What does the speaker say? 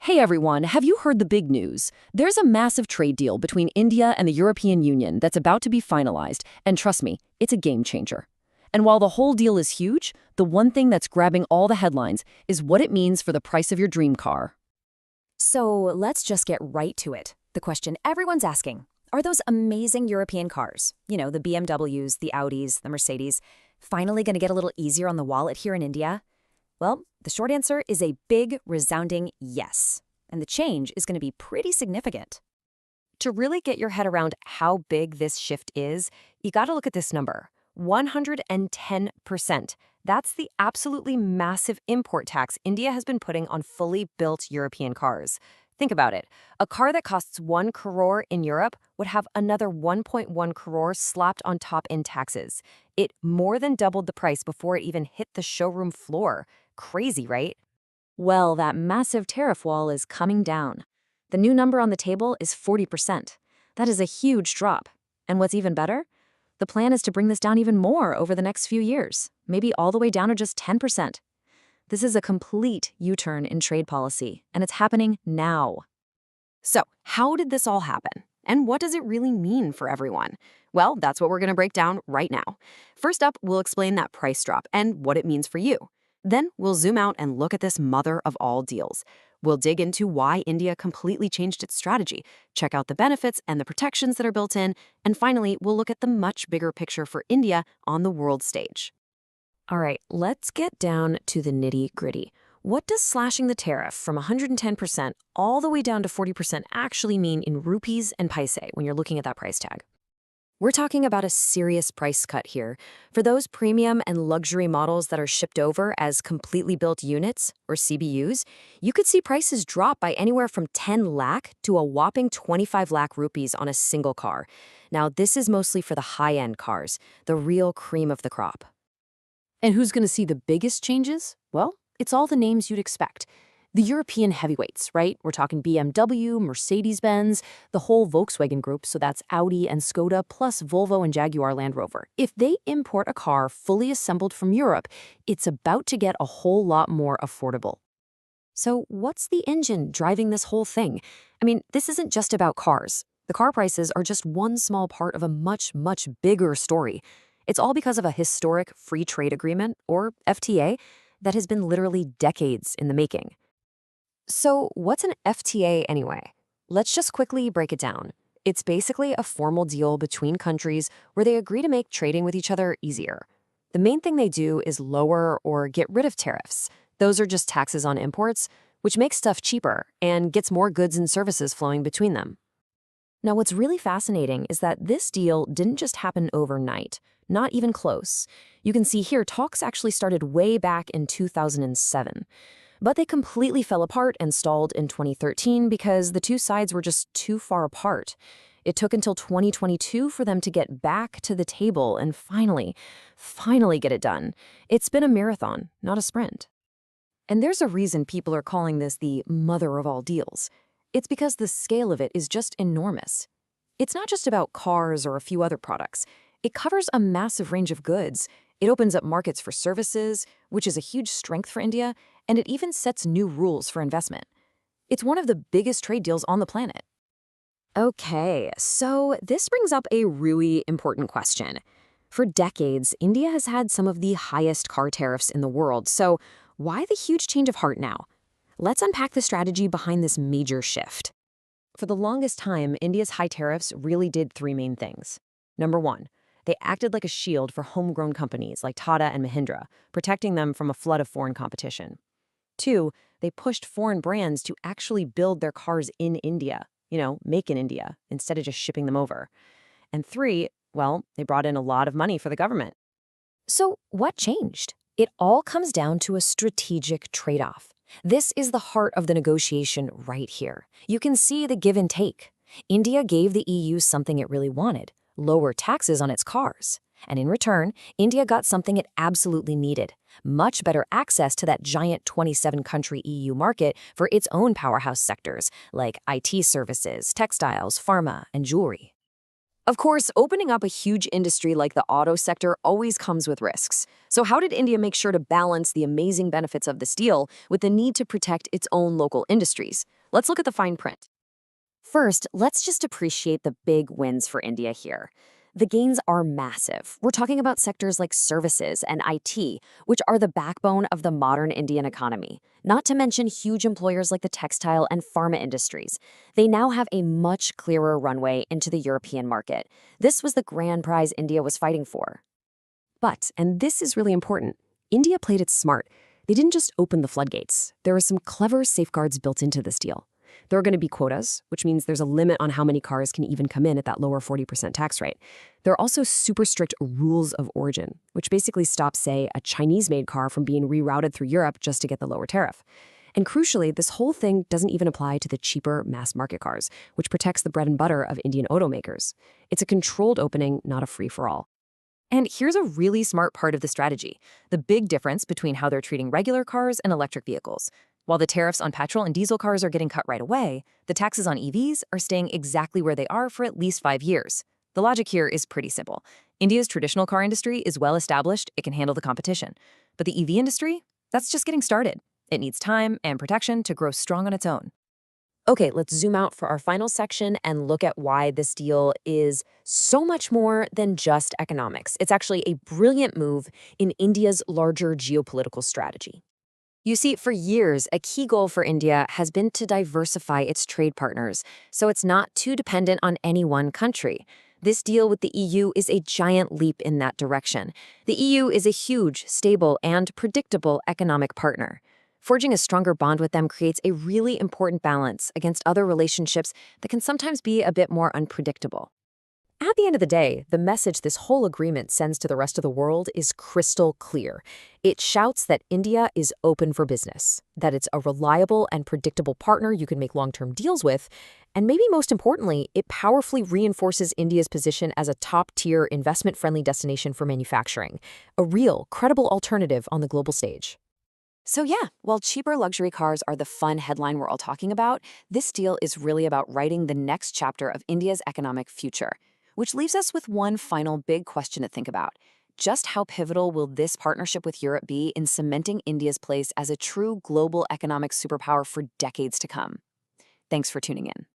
Hey everyone, have you heard the big news? There's a massive trade deal between India and the European Union that's about to be finalized, and trust me, it's a game changer. And while the whole deal is huge, the one thing that's grabbing all the headlines is what it means for the price of your dream car. So let's just get right to it. The question everyone's asking, are those amazing European cars, the BMWs, the Audis, the Mercedes, finally going to get a little easier on the wallet here in India? Well, the short answer is a big, resounding yes. And the change is going to be pretty significant. To really get your head around how big this shift is, you got to look at this number, 110%. That's the absolutely massive import tax India has been putting on fully built European cars. Think about it. A car that costs 1 crore in Europe would have another 1.1 crore slapped on top in taxes. It more than doubled the price before it even hit the showroom floor. Crazy, right? Well, that massive tariff wall is coming down. The new number on the table is 40%. That is a huge drop. And what's even better? The plan is to bring this down even more over the next few years, maybe all the way down to just 10%. This is a complete U-turn in trade policy, and it's happening now. So, how did this all happen? And what does it really mean for everyone? Well, that's what we're going to break down right now. First up, we'll explain that price drop and what it means for you. Then we'll zoom out and look at this mother of all deals. We'll dig into why India completely changed its strategy, check out the benefits and the protections that are built in, and finally, we'll look at the much bigger picture for India on the world stage. All right, let's get down to the nitty-gritty. What does slashing the tariff from 110% all the way down to 40% actually mean in rupees and paise when you're looking at that price tag? We're talking about a serious price cut here. For those premium and luxury models that are shipped over as completely built units, or CBUs, you could see prices drop by anywhere from 10 lakh to a whopping 25 lakh rupees on a single car. Now, this is mostly for the high-end cars, the real cream of the crop. And who's going to see the biggest changes? Well, it's all the names you'd expect. The European heavyweights, right? We're talking BMW, Mercedes-Benz, the whole Volkswagen group, so that's Audi and Skoda, plus Volvo and Jaguar Land Rover. If they import a car fully assembled from Europe, it's about to get a whole lot more affordable. So what's the engine driving this whole thing? I mean, this isn't just about cars. The car prices are just one small part of a much, much bigger story. It's all because of a historic free trade agreement, or FTA, that has been literally decades in the making. So what's an FTA anyway? Let's just quickly break it down. It's basically a formal deal between countries where they agree to make trading with each other easier. The main thing they do is lower or get rid of tariffs. Those are just taxes on imports, which makes stuff cheaper and gets more goods and services flowing between them. Now, what's really fascinating is that this deal didn't just happen overnight, not even close. You can see here talks actually started way back in 2007. But they completely fell apart and stalled in 2013 because the two sides were just too far apart. It took until 2022 for them to get back to the table and finally get it done. It's been a marathon, not a sprint. And there's a reason people are calling this the mother of all deals. It's because the scale of it is just enormous. It's not just about cars or a few other products. It covers a massive range of goods. It opens up markets for services, which is a huge strength for India, and it even sets new rules for investment. It's one of the biggest trade deals on the planet. Okay, so this brings up a really important question. For decades, India has had some of the highest car tariffs in the world, so why the huge change of heart now? Let's unpack the strategy behind this major shift. For the longest time, India's high tariffs really did three main things. Number one, they acted like a shield for homegrown companies like Tata and Mahindra, protecting them from a flood of foreign competition. Two, they pushed foreign brands to actually build their cars in India, make in India, instead of just shipping them over. And three, well, they brought in a lot of money for the government. So what changed? It all comes down to a strategic trade-off. This is the heart of the negotiation right here. You can see the give and take. India gave the EU something it really wanted, lower taxes on its cars. And in return, India got something it absolutely needed, much better access to that giant 27-country EU market for its own powerhouse sectors, like IT services, textiles, pharma, and jewelry. Of course, opening up a huge industry like the auto sector always comes with risks. So how did India make sure to balance the amazing benefits of this deal with the need to protect its own local industries? Let's look at the fine print. First, let's just appreciate the big wins for India here. The gains are massive. We're talking about sectors like services and IT, which are the backbone of the modern Indian economy. Not to mention huge employers like the textile and pharma industries. They now have a much clearer runway into the European market. This was the grand prize India was fighting for. But, and this is really important, India played it smart. They didn't just open the floodgates. There are some clever safeguards built into this deal. There are going to be quotas, which means there's a limit on how many cars can even come in at that lower 40% tax rate. There are also super strict rules of origin, which basically stops, say, a Chinese-made car from being rerouted through Europe just to get the lower tariff. And crucially, this whole thing doesn't even apply to the cheaper mass-market cars, which protects the bread and butter of Indian automakers. It's a controlled opening, not a free-for-all. And here's a really smart part of the strategy, the big difference between how they're treating regular cars and electric vehicles. While the tariffs on petrol and diesel cars are getting cut right away, the taxes on EVs are staying exactly where they are for at least 5 years. The logic here is pretty simple. India's traditional car industry is well established, it can handle the competition. But the EV industry, that's just getting started. It needs time and protection to grow strong on its own. Okay, let's zoom out for our final section and look at why this deal is so much more than just economics. It's actually a brilliant move in India's larger geopolitical strategy. You see, for years, a key goal for India has been to diversify its trade partners, so it's not too dependent on any one country. This deal with the EU is a giant leap in that direction. The EU is a huge, stable, and predictable economic partner. Forging a stronger bond with them creates a really important balance against other relationships that can sometimes be a bit more unpredictable. At the end of the day, the message this whole agreement sends to the rest of the world is crystal clear. It shouts that India is open for business, that it's a reliable and predictable partner you can make long-term deals with, and maybe most importantly, it powerfully reinforces India's position as a top-tier investment-friendly destination for manufacturing, a real, credible alternative on the global stage. So yeah, while cheaper luxury cars are the fun headline we're all talking about, this deal is really about writing the next chapter of India's economic future. Which leaves us with one final big question to think about. Just how pivotal will this partnership with Europe be in cementing India's place as a true global economic superpower for decades to come? Thanks for tuning in.